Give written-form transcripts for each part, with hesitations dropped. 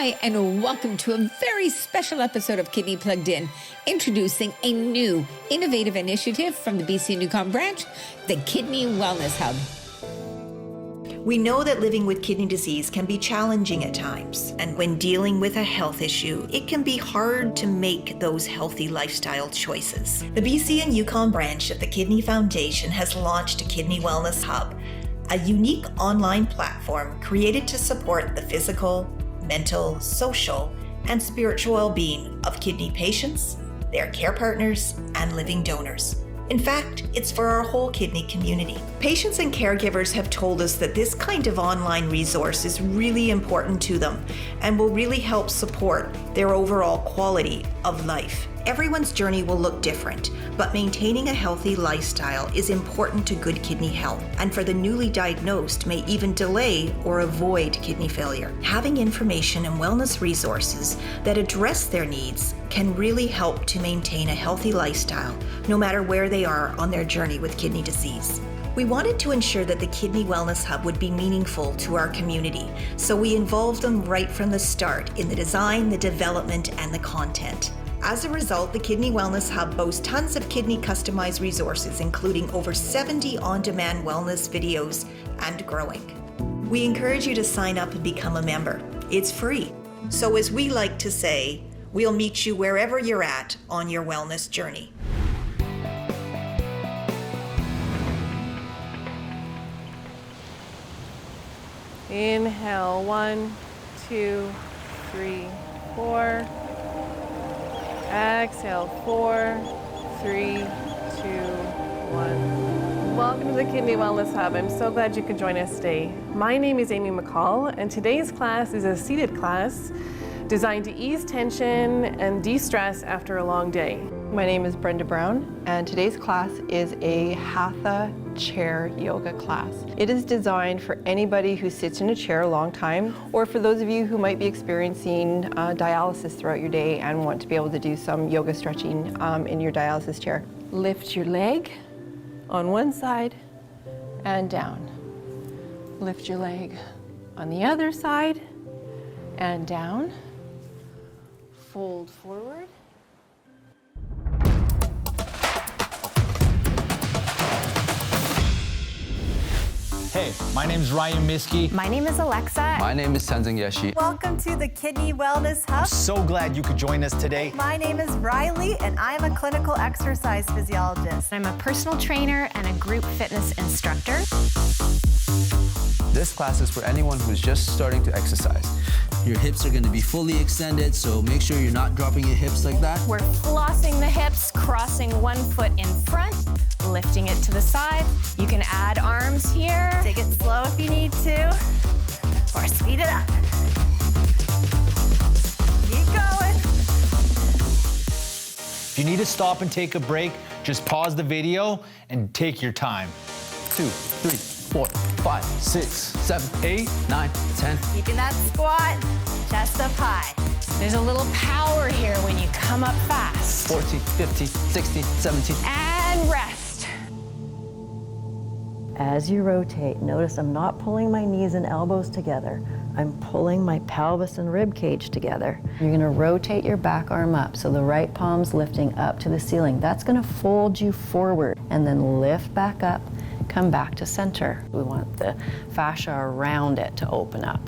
Hi, and welcome to a very special episode of Kidney Plugged In, introducing a new, innovative initiative from the BC Yukon branch, the Kidney Wellness Hub. We know that living with kidney disease can be challenging at times, and when dealing with a health issue, it can be hard to make those healthy lifestyle choices. The BC and Yukon branch of the Kidney Foundation has launched a Kidney Wellness Hub, a unique online platform created to support the physical, mental, social, and spiritual well-being of kidney patients, their care partners, and living donors. In fact, it's for our whole kidney community. Patients and caregivers have told us that this kind of online resource is really important to them and will really help support their overall quality of life. Everyone's journey will look different, but maintaining a healthy lifestyle is important to good kidney health, and for the newly diagnosed may even delay or avoid kidney failure. Having information and wellness resources that address their needs can really help to maintain a healthy lifestyle, no matter where they are on their journey with kidney disease. We wanted to ensure that the Kidney Wellness Hub would be meaningful to our community, so we involved them right from the start in the design, the development, and the content. As a result, the Kidney Wellness Hub boasts tons of kidney customized resources, including over 70 on-demand wellness videos and growing. We encourage you to sign up and become a member. It's free. So as we like to say, we'll meet you wherever you're at on your wellness journey. Inhale, 1, 2, 3, 4. Exhale, 4, 3, 2, 1. Welcome to the Kidney Wellness Hub. I'm so glad you could join us today. My name is Amy McCall, and today's class is a seated class designed to ease tension and de-stress after a long day. My name is Brenda Brown, and today's class is a Hatha chair yoga class. It is designed for anybody who sits in a chair a long time, or for those of you who might be experiencing dialysis throughout your day and want to be able to do some yoga stretching in your dialysis chair. Lift your leg on one side and down. Lift your leg on the other side and down. Fold forward. Hey, my name is Ryan Miski. My name is Alexa. My name is Tenzing Yeshi. Welcome to the Kidney Wellness Hub. So glad you could join us today. My name is Riley, and I'm a clinical exercise physiologist. I'm a personal trainer and a group fitness instructor. This class is for anyone who's just starting to exercise. Your hips are going to be fully extended, so make sure you're not dropping your hips like that. We're flossing the hips, crossing one foot in front, lifting it to the side. You can add arms here. Take it slow if you need to, or speed it up. Keep going. If you need to stop and take a break, just pause the video and take your time. 2, 3, 4, 5, 6, 7, 8, 9, 10. Keeping that squat, chest up high. There's a little power here when you come up fast. 14, 15, 16, 17. And rest. As you rotate, notice I'm not pulling my knees and elbows together. I'm pulling my pelvis and rib cage together. You're gonna rotate your back arm up, so the right palm's lifting up to the ceiling. That's gonna fold you forward, and then lift back up, come back to center. We want the fascia around it to open up.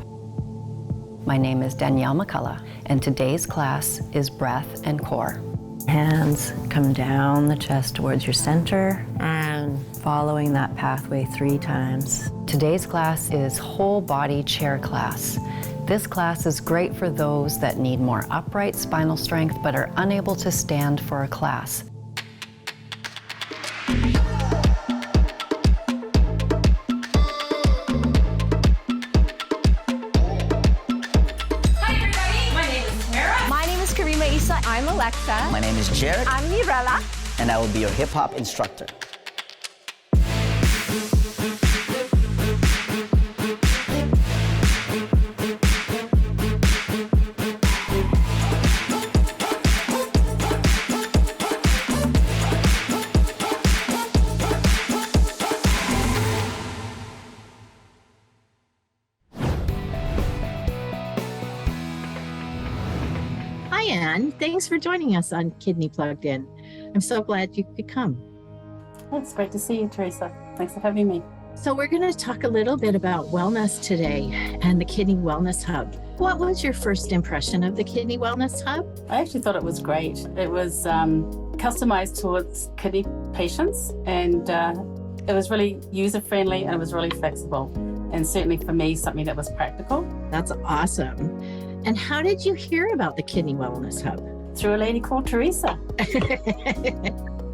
My name is Danielle McCullough, and today's class is breath and core. Hands come down the chest towards your center and following that pathway 3 times. Today's class is whole body chair class. This class is great for those that need more upright spinal strength but are unable to stand for a class. I'm Alexa. My name is Jared. I'm Mirella. And I will be your hip-hop instructor. Anne, thanks for joining us on Kidney Plugged In. I'm so glad you could come. It's great to see you, Teresa. Thanks for having me. So we're going to talk a little bit about wellness today and the Kidney Wellness Hub. What was your first impression of the Kidney Wellness Hub? I actually thought it was great. It was customized towards kidney patients, and it was really user-friendly, and it was really flexible. And certainly for me, something that was practical. That's awesome. And how did you hear about the Kidney Wellness Hub? Through a lady called Teresa.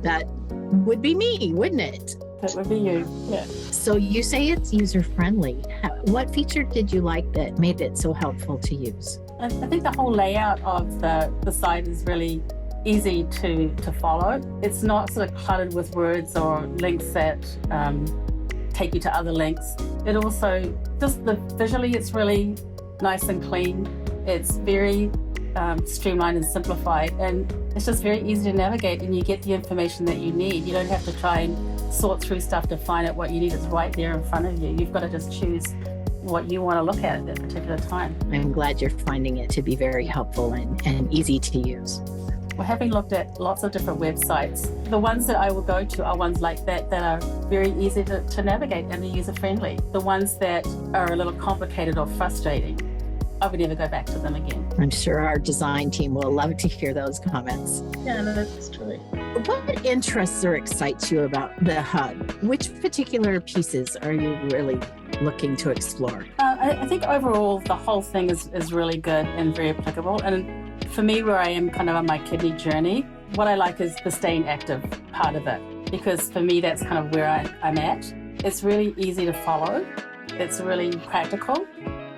That would be me, wouldn't it? That would be you, yeah. So you say it's user-friendly. What feature did you like that made it so helpful to use? I think the whole layout of the site is really easy to follow. It's not sort of cluttered with words or links that take you to other links. It also, visually, it's really nice and clean. It's very streamlined and simplified, and it's just very easy to navigate, and you get the information that you need. You don't have to try and sort through stuff to find out what you need. It's right there in front of you. You've got to just choose what you want to look at that particular time. I'm glad you're finding it to be very helpful and easy to use. Well, having looked at lots of different websites, the ones that I will go to are ones like that are very easy to navigate and are user-friendly. The ones that are a little complicated or frustrating, I would never go back to them again. I'm sure our design team will love to hear those comments. Yeah, no, that's true. What interests or excites you about the hub? Which particular pieces are you really looking to explore? I think overall the whole thing is really good and very applicable. And for me, where I am kind of on my kidney journey, what I like is the staying active part of it. Because for me, that's kind of where I'm at. It's really easy to follow. It's really practical.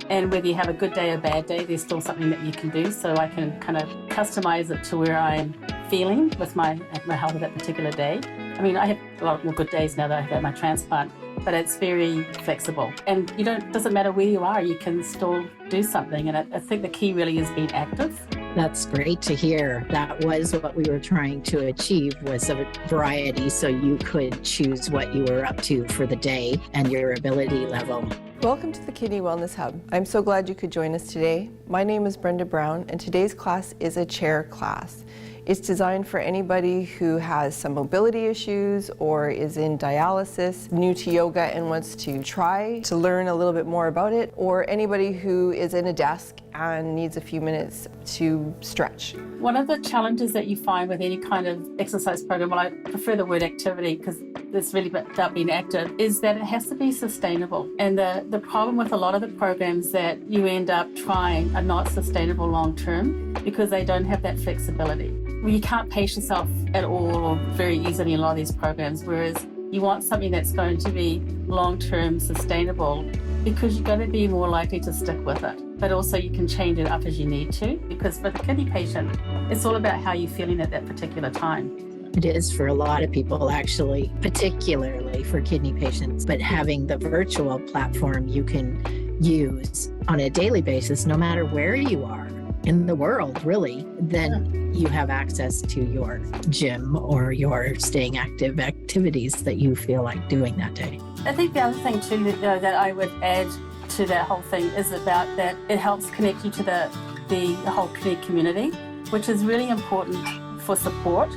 And whether you have a good day or bad day, there's still something that you can do. So I can kind of customize it to where I'm feeling with my health of that particular day. I mean, I have a lot more good days now that I've had my transplant, but it's very flexible. And doesn't matter where you are, you can still do something. And I think the key really is being active. That's great to hear. That was what we were trying to achieve, was a variety, so you could choose what you were up to for the day and your ability level. Welcome to the Kidney Wellness Hub. I'm so glad you could join us today. My name is Brenda Brown, and today's class is a chair class. It's designed for anybody who has some mobility issues or is in dialysis, new to yoga and wants to try to learn a little bit more about it, or anybody who is in a desk and needs a few minutes to stretch. One of the challenges that you find with any kind of exercise program, well, I prefer the word activity because it's really about being active, is that it has to be sustainable. And the problem with a lot of the programs that you end up trying are not sustainable long term because they don't have that flexibility. Well, you can't pace yourself at all or very easily in a lot of these programs, whereas you want something that's going to be long-term sustainable because you're going to be more likely to stick with it. But also you can change it up as you need to, because for the kidney patient, it's all about how you're feeling at that particular time. It is for a lot of people, actually, particularly for kidney patients. But having the virtual platform you can use on a daily basis, no matter where you are in the world, really, then you have access to your gym or your staying active activities that you feel like doing that day. I think the other thing too that I would add to that whole thing is about that it helps connect you to the whole kidney community, which is really important for support.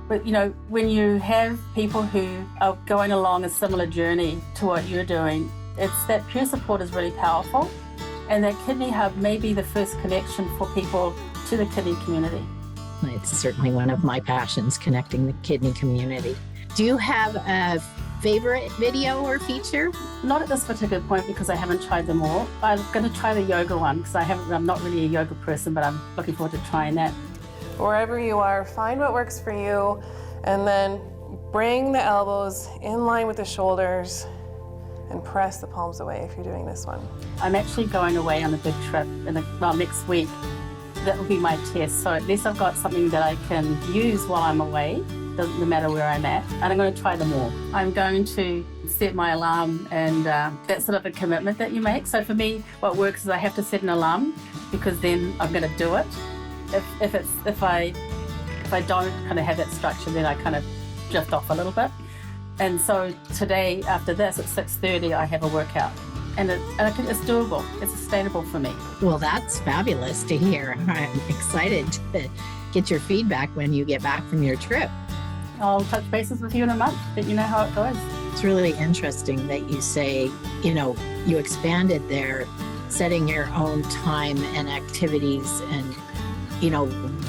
But when you have people who are going along a similar journey to what you're doing, it's that peer support is really powerful. And that Kidney Hub may be the first connection for people to the kidney community. It's certainly one of my passions, connecting the kidney community. Do you have a favorite video or feature? Not at this particular point because I haven't tried them all. I'm going to try the yoga one because I'm not really a yoga person, but I'm looking forward to trying that. Wherever you are, find what works for you, and then bring the elbows in line with the shoulders and press the palms away if you're doing this one. I'm actually going away on a big trip next week. That will be my test. So at least I've got something that I can use while I'm away, no matter where I'm at. And I'm going to try them all. I'm going to set my alarm, and that's sort of a commitment that you make. So for me, what works is I have to set an alarm because then I'm going to do it. If I don't kind of have that structure, then I kind of drift off a little bit. And so today, after this, at 6:30, I have a workout. and it's doable. It's sustainable for me. Well, that's fabulous to hear. I'm excited to get your feedback when you get back from your trip. I'll touch bases with you in a month, let you know how it goes. It's really interesting that you say, you expanded there, setting your own time and activities, and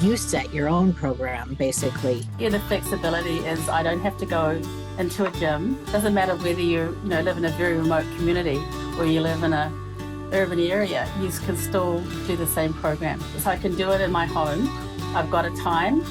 you set your own program basically. Yeah, the flexibility is I don't have to go into a gym. Doesn't matter whether you live in a very remote community or you live in a urban area, you can still do the same program. So I can do it in my home. I've got a time,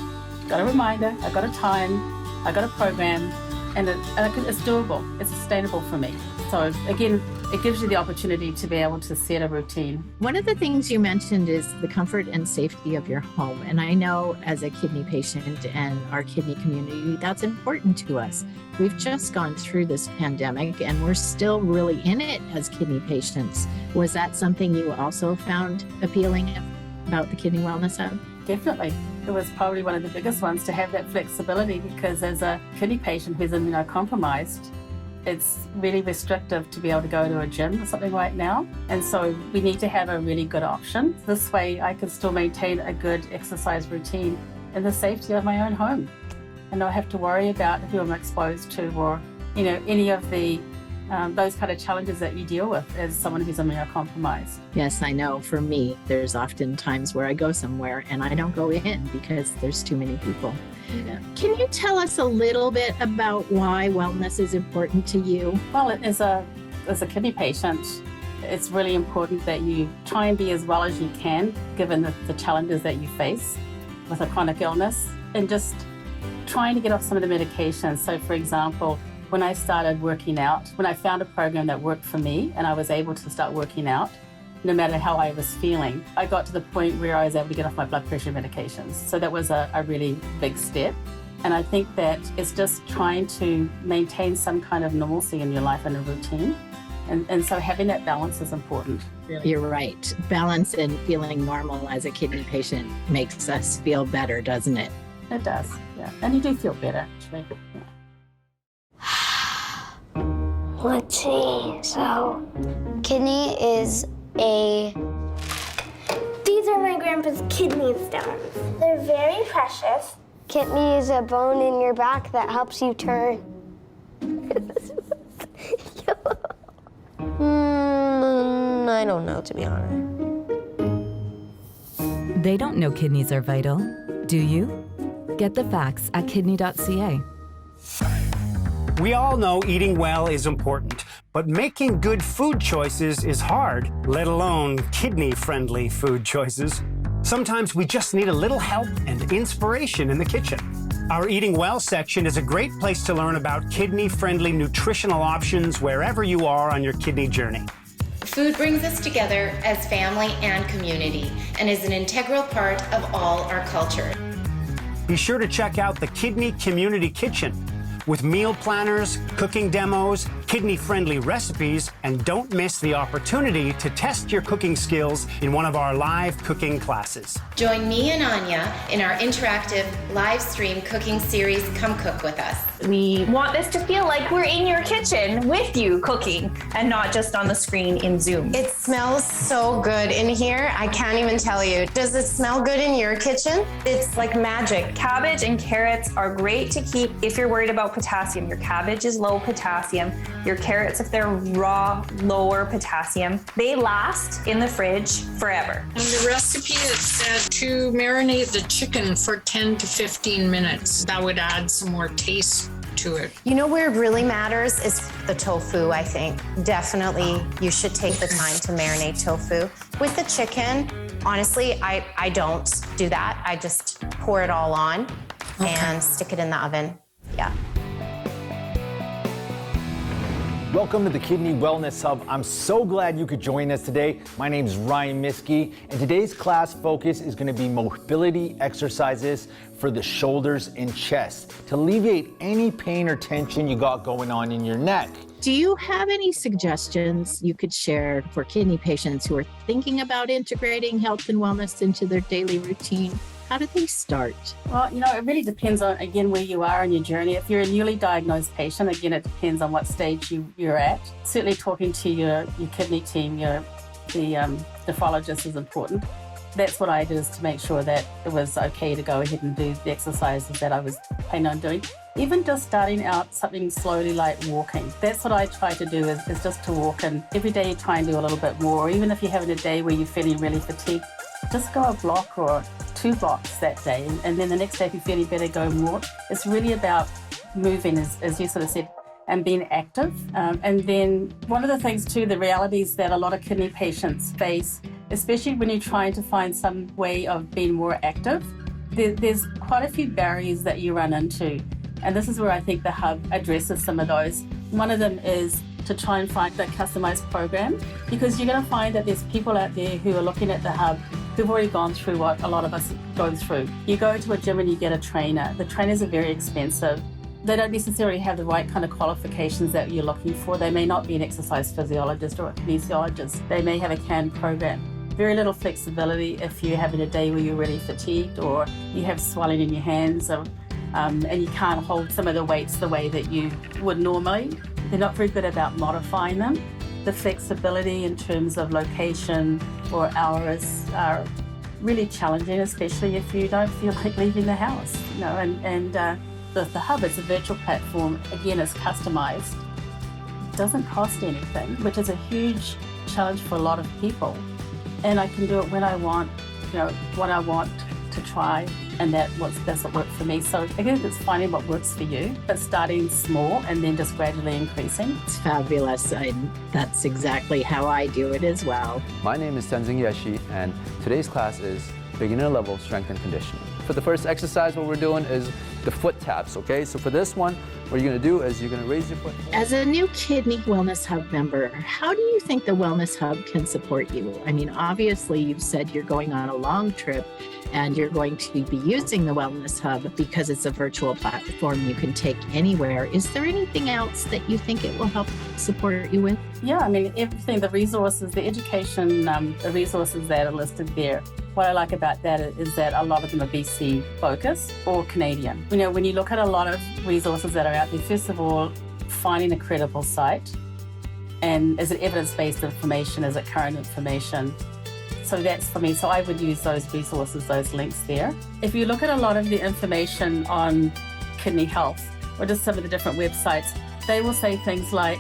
got a reminder, I've got a time, I've got a program, and it's doable. It's sustainable for me. So again, it gives you the opportunity to be able to set a routine. One of the things you mentioned is the comfort and safety of your home. And I know as a kidney patient and our kidney community, that's important to us. We've just gone through this pandemic and we're still really in it as kidney patients. Was that something you also found appealing about the Kidney Wellness Hub? Definitely. It was probably one of the biggest ones to have that flexibility, because as a kidney patient who's immunocompromised, it's really restrictive to be able to go to a gym or something right now. And so we need to have a really good option. This way I can still maintain a good exercise routine in the safety of my own home and not have to worry about who I'm exposed to or, any of the those kind of challenges that you deal with as someone who's immunocompromised. Yes, I know. For me, there's often times where I go somewhere and I don't go in because there's too many people. Yeah. Can you tell us a little bit about why wellness is important to you? Well, as a kidney patient, it's really important that you try and be as well as you can, given the challenges that you face with a chronic illness, and just trying to get off some of the medications. So, for example, when I started working out, when I found a program that worked for me and I was able to start working out, no matter how I was feeling, I got to the point where I was able to get off my blood pressure medications. So that was a really big step. And I think that it's just trying to maintain some kind of normalcy in your life and a routine. And so having that balance is important. Really. You're right. Balance and feeling normal as a kidney patient makes us feel better, doesn't it? It does, yeah. And you do feel better, actually. Yeah. Let's see, so kidney is these are my grandpa's kidney stones. They're very precious. Kidney is a bone in your back that helps you turn. I don't know, to be honest. They don't know kidneys are vital, do you? Get the facts at kidney.ca. We all know eating well is important, but making good food choices is hard, let alone kidney-friendly food choices. Sometimes we just need a little help and inspiration in the kitchen. Our Eating Well section is a great place to learn about kidney-friendly nutritional options wherever you are on your kidney journey. Food brings us together as family and community and is an integral part of all our culture. Be sure to check out the Kidney Community Kitchen with meal planners, cooking demos, kidney-friendly recipes, and don't miss the opportunity to test your cooking skills in one of our live cooking classes. Join me and Anya in our interactive live stream cooking series, Come Cook With Us. We want this to feel like we're in your kitchen with you cooking and not just on the screen in Zoom. It smells so good in here. I can't even tell you. Does it smell good in your kitchen? It's like magic. Cabbage and carrots are great to keep if you're worried about potassium. Your cabbage is low potassium. Your carrots, if they're raw, lower potassium. They last in the fridge forever. In the recipe, it said to marinate the chicken for 10 to 15 minutes. That would add some more taste to it. You know where it really matters is the tofu, I think. Definitely, you should take the time to marinate tofu. With the chicken, honestly, I don't do that. I just pour it all on and stick it in the oven. Yeah. Welcome to the Kidney Wellness Hub. I'm so glad you could join us today. My name is Ryan Miskey, and today's class focus is going to be mobility exercises for the shoulders and chest to alleviate any pain or tension you got going on in your neck. Do you have any suggestions you could share for kidney patients who are thinking about integrating health and wellness into their daily routine? How do they start? Well, it really depends on, again, where you are in your journey. If you're a newly diagnosed patient, again, it depends on what stage you're at. Certainly talking to your kidney team, the nephrologist is important. That's what I did, is to make sure that it was okay to go ahead and do the exercises that I was planning on doing. Even just starting out something slowly like walking. That's what I try to do, is just to walk, and every day you try and do a little bit more. Or even if you're having a day where you're feeling really fatigued, just go a block or 2 blocks that day, and then the next day if you're feeling better, go more. It's really about moving, as you sort of said, and being active. And then one of the things too, the realities that a lot of kidney patients face, especially when you're trying to find some way of being more active, there's quite a few barriers that you run into. And this is where I think the Hub addresses some of those. One of them is to try and find that customized program, because you're going to find that there's people out there who are looking at the Hub who've already gone through what a lot of us go through. You go to a gym and you get a trainer. The trainers are very expensive. They don't necessarily have the right kind of qualifications that you're looking for. They may not be an exercise physiologist or a kinesiologist. They may have a canned program. Very little flexibility if you're having a day where you're really fatigued, or you have swelling in your hands, and you can't hold some of the weights the way that you would normally. They're not very good about modifying them. The flexibility in terms of location or hours are really challenging, especially if you don't feel like leaving the house. The Hub is a virtual platform, again, is customized. It doesn't cost anything, which is a huge challenge for a lot of people. And I can do it when I want, what I want to try, and that's what worked for me. So again, it's finding what works for you, but starting small and then just gradually increasing. It's fabulous. That's exactly how I do it as well. My name is Tenzing Yeshi, and today's class is beginner level strength and conditioning. For the first exercise, what we're doing is the foot taps, okay? So for this one, what you're gonna do is you're gonna raise your foot. As a new Kidney Wellness Hub member, how do you think the Wellness Hub can support you? I mean, obviously you've said you're going on a long trip and you're going to be using the Wellness Hub because it's a virtual platform you can take anywhere. Is there anything else that you think it will help support you with? Yeah, I mean, everything, the resources, the education, the resources that are listed there. What I like about that is that a lot of them are BC focused or Canadian. When you look at a lot of resources that are out there, first of all, finding a credible site, and is it evidence-based information, is it current information? So that's for me. So I would use those resources, those links there. If you look at a lot of the information on kidney health, or just some of the different websites, they will say things like,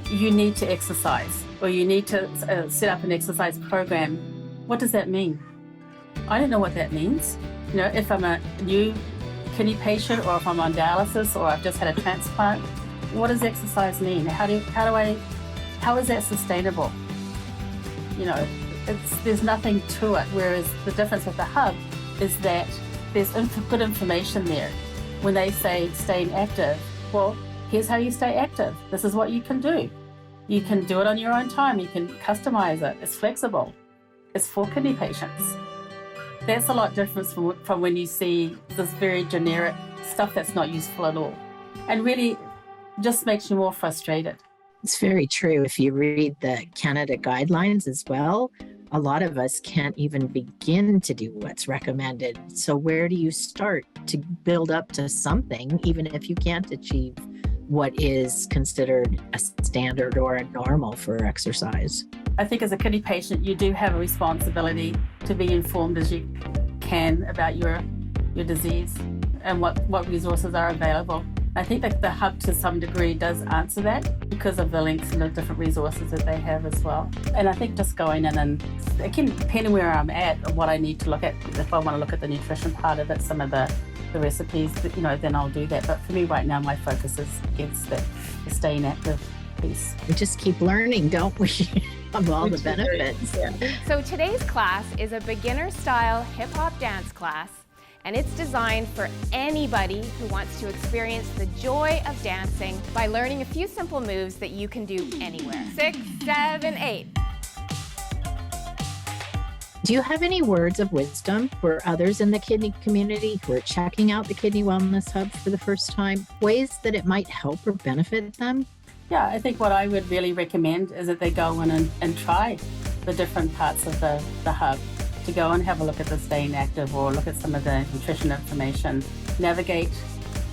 you need to exercise, or you need to set up an exercise program. What does that mean? I don't know what that means. If I'm a new kidney patient, or if I'm on dialysis, or I've just had a transplant, what does exercise mean? How is that sustainable? There's nothing to it. Whereas the difference with the Hub is that there's good information there. When they say staying active, well, here's how you stay active. This is what you can do. You can do it on your own time. You can customize it. It's flexible. It's for kidney patients. That's a lot different from when you see this very generic stuff that's not useful at all, and really just makes you more frustrated. It's very true. If you read the Canada guidelines as well, a lot of us can't even begin to do what's recommended. So where do you start to build up to something, even if you can't achieve what is considered a standard or a normal for exercise? I think as a kidney patient, you do have a responsibility to be informed as you can about your disease and what resources are available. I think that the Hub to some degree does answer that because of the links and the different resources that they have as well. And I think just going in and, again, depending where I'm at and what I need to look at, if I want to look at the nutrition part of it, some of the recipes, then I'll do that. But for me right now, my focus is against the staying active piece. We just keep learning, don't we, of all the benefits. Yeah. So today's class is a beginner-style hip-hop dance class, and it's designed for anybody who wants to experience the joy of dancing by learning a few simple moves that you can do anywhere. 6, 7, 8. Do you have any words of wisdom for others in the kidney community who are checking out the Kidney Wellness Hub for the first time? Ways that it might help or benefit them? Yeah, I think what I would really recommend is that they go in and try the different parts of the Hub. to go and have a look at the Staying Active or look at some of the nutrition information, navigate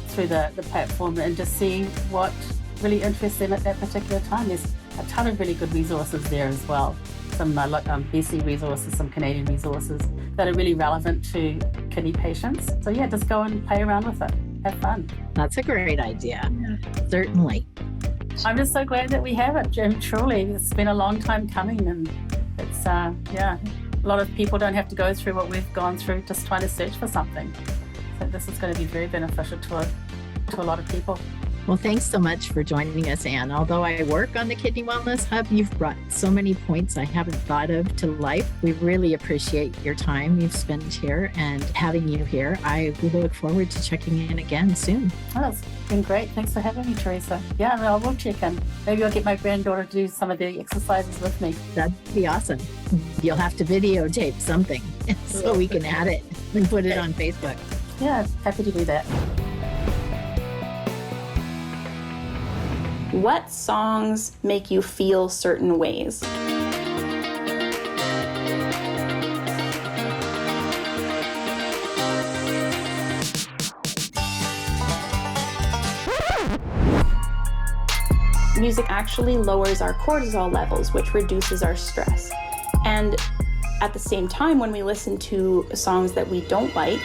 through the platform and just see what really interests them at that particular time. There's a ton of really good resources there as well. Some BC resources, some Canadian resources that are really relevant to kidney patients. So yeah, just go and play around with it. Have fun. That's a great idea. Certainly. I'm just so glad that we have it, Jim. Truly, it's been a long time coming, and it's a lot of people don't have to go through what we've gone through just trying to search for something. So this is going to be very beneficial to a lot of people. Well, thanks so much for joining us, Anne. Although I work on the Kidney Wellness Hub, you've brought so many points I haven't thought of to life. We really appreciate your time you've spent here and having you here. I look forward to checking in again soon. Oh, it's been great. Thanks for having me, Teresa. Yeah, I will check in. Maybe I'll get my granddaughter to do some of the exercises with me. That'd be awesome. You'll have to videotape something so we can add it and put it on Facebook. Yeah, happy to do that. What songs make you feel certain ways? Music actually lowers our cortisol levels, which reduces our stress. And at the same time, when we listen to songs that we don't like,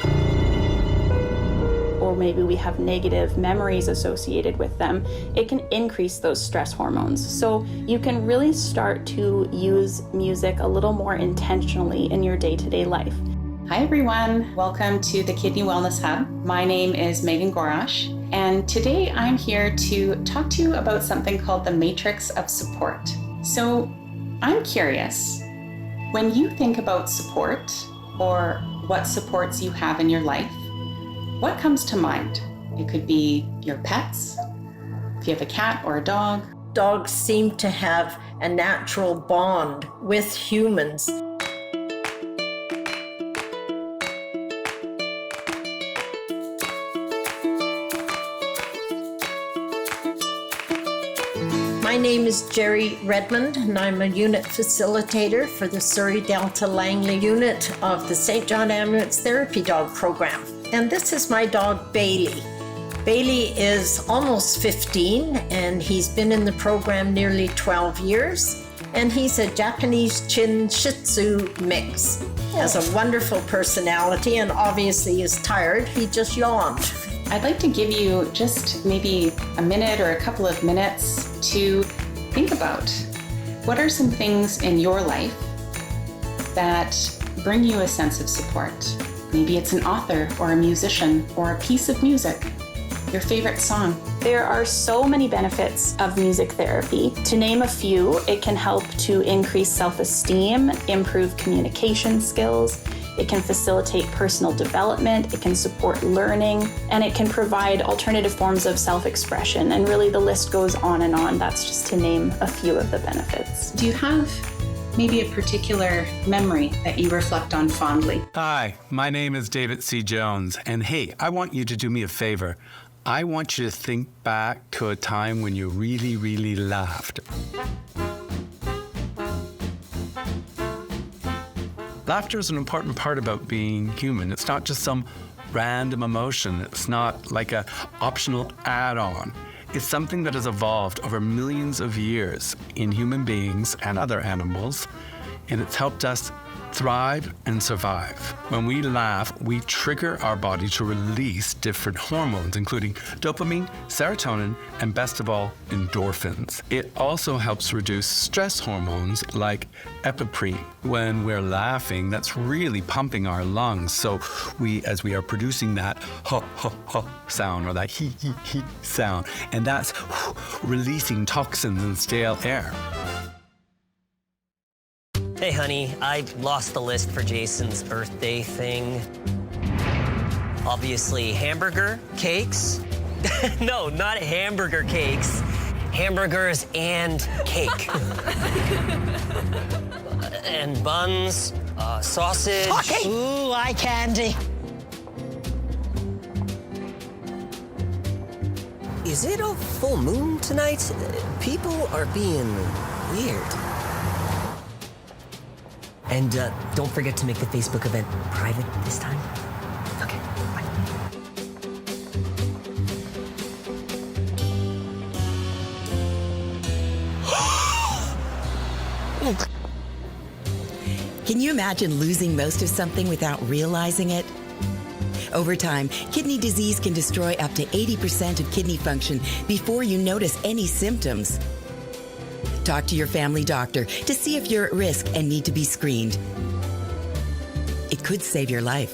or maybe we have negative memories associated with them, it can increase those stress hormones. So you can really start to use music a little more intentionally in your day-to-day life. Hi everyone, welcome to the Kidney Wellness Hub. My name is Megan Gorash, and today I'm here to talk to you about something called the matrix of support. So I'm curious, when you think about support or what supports you have in your life, what comes to mind? It could be your pets, if you have a cat or a dog. Dogs seem to have a natural bond with humans. My name is Jerry Redmond, and I'm a unit facilitator for the Surrey Delta Langley unit of the St. John Ambulance Therapy Dog Program. And this is my dog, Bailey. Bailey is almost 15, and he's been in the program nearly 12 years. And he's a Japanese Chin Shih Tzu mix. Has a wonderful personality and obviously is tired. He just yawned. I'd like to give you just maybe a minute or a couple of minutes to think about what are some things in your life that bring you a sense of support. Maybe it's an author or a musician or a piece of music, your favorite song. There are so many benefits of music therapy. To name a few, it can help to increase self-esteem, improve communication skills, it can facilitate personal development, it can support learning, and it can provide alternative forms of self-expression. And really the list goes on and on. That's just to name a few of the benefits. Do you have maybe a particular memory that you reflect on fondly? Hi, my name is David C. Jones, and hey, I want you to do me a favor. I want you to think back to a time when you really, really laughed. Laughter is an important part about being human. It's not just some random emotion. It's not like an optional add-on. It's something that has evolved over millions of years in human beings and other animals, and it's helped us thrive and survive. When we laugh, we trigger our body to release different hormones, including dopamine, serotonin, and best of all, endorphins. It also helps reduce stress hormones like epinephrine. When we're laughing, that's really pumping our lungs. So as we are producing that ha ha ha sound or that he sound, and that's releasing toxins and stale air. Hey, honey, I lost the list for Jason's birthday thing. Obviously, hamburger, cakes. No, not hamburger cakes. Hamburgers and cake. And buns, sausage. Okay. Ooh, eye candy. Is it a full moon tonight? People are being weird. And don't forget to make the Facebook event private this time. Okay, bye. Can you imagine losing most of something without realizing it? Over time, kidney disease can destroy up to 80% of kidney function before you notice any symptoms. Talk to your family doctor to see if you're at risk and need to be screened. It could save your life.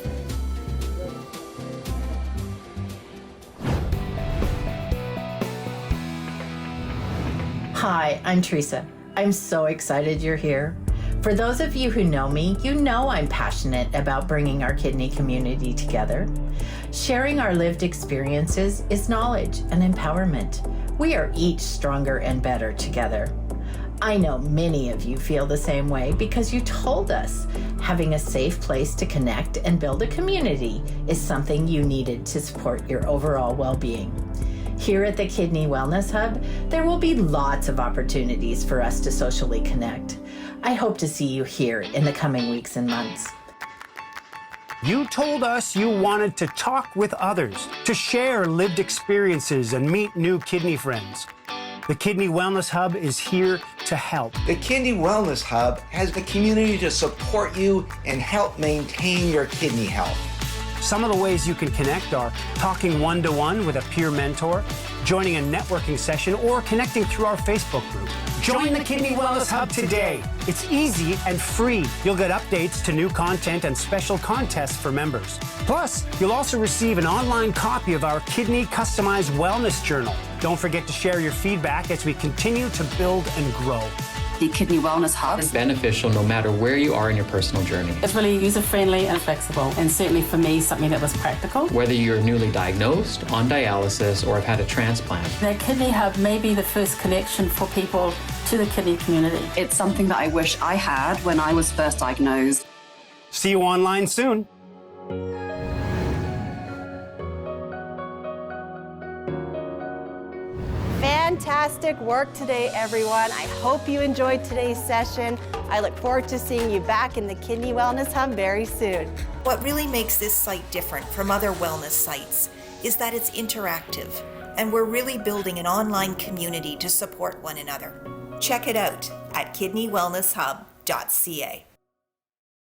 Hi, I'm Teresa. I'm so excited you're here. For those of you who know me, you know I'm passionate about bringing our kidney community together. Sharing our lived experiences is knowledge and empowerment. We are each stronger and better together. I know many of you feel the same way because you told us having a safe place to connect and build a community is something you needed to support your overall well-being. Here at the Kidney Wellness Hub, there will be lots of opportunities for us to socially connect. I hope to see you here in the coming weeks and months. You told us you wanted to talk with others, to share lived experiences and meet new kidney friends. The Kidney Wellness Hub is here to help. The Kidney Wellness Hub has the community to support you and help maintain your kidney health. Some of the ways you can connect are talking one-to-one with a peer mentor, joining a networking session, or connecting through our Facebook group. Join the Kidney Wellness Hub today. It's easy and free. You'll get updates to new content and special contests for members. Plus, you'll also receive an online copy of our Kidney Customized Wellness Journal. Don't forget to share your feedback as we continue to build and grow. The Kidney Wellness Hub is beneficial no matter where you are in your personal journey. It's really user-friendly and flexible, and certainly for me, something that was practical. Whether you're newly diagnosed, on dialysis, or have had a transplant. The Kidney Hub may be the first connection for people to the kidney community. It's something that I wish I had when I was first diagnosed. See you online soon. Fantastic work today, everyone. I hope you enjoyed today's session. I look forward to seeing you back in the Kidney Wellness Hub very soon. What really makes this site different from other wellness sites is that it's interactive, and we're really building an online community to support one another. Check it out at kidneywellnesshub.ca.